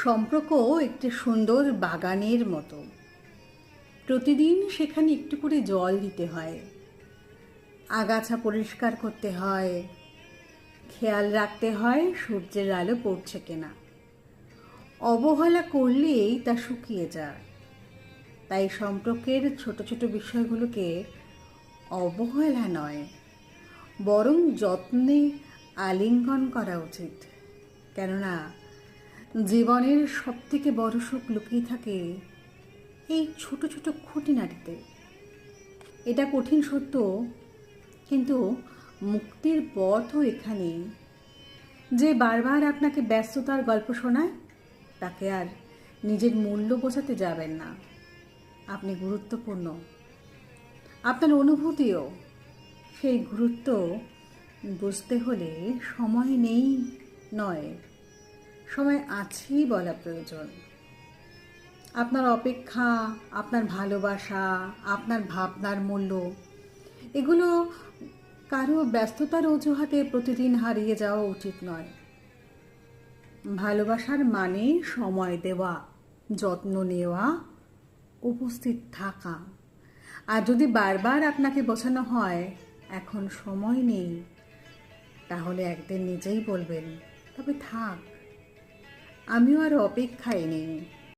সম্পর্ক একটি সুন্দর বাগানের মতো। প্রতিদিন সেখানে একটু করে জল দিতে হয়, আগাছা পরিষ্কার করতে হয়, খেয়াল রাখতে হয় সূর্যের আলো পড়ছে কিনা। অবহেলা করলেই তা শুকিয়ে যায়। তাই সম্পর্কের ছোট ছোট বিষয়গুলোকে অবহেলা নয়, বরং যত্নে আলিঙ্গন করা উচিত। কেননা জীবনের সবথেকে বড় সুখ লুকিয়ে থাকে এই ছোট ছোট খুঁটিনাটিতে। এটা কঠিন সত্য, কিন্তু মুক্তির পথও এখানে। যে বারবার আপনাকে ব্যস্ততার গল্প শোনায়, তাকে আর নিজের মূল্য বোঝাতে যাবেন না। আপনি গুরুত্বপূর্ণ, আপনার অনুভূতিও। সেই গুরুত্ব বুঝতে হলে সময় নেই নয়, সময় আছেই বলা প্রয়োজন। আপনার অপেক্ষা, আপনার ভালোবাসা, আপনার ভাবনার মূল্য, এগুলো কারো ব্যস্ততার অজুহাতে প্রতিদিন হারিয়ে যাওয়া উচিত নয়। ভালোবাসার মানে সময় দেওয়া, যত্ন নেওয়া, উপস্থিত থাকা। আর যদি বারবার আপনাকে বোঝানো হয় এখন সময় নেই, তাহলে একদিন নিজেই বলবেন, তবে থাক, আমিও আর অপেক্ষায় নেই।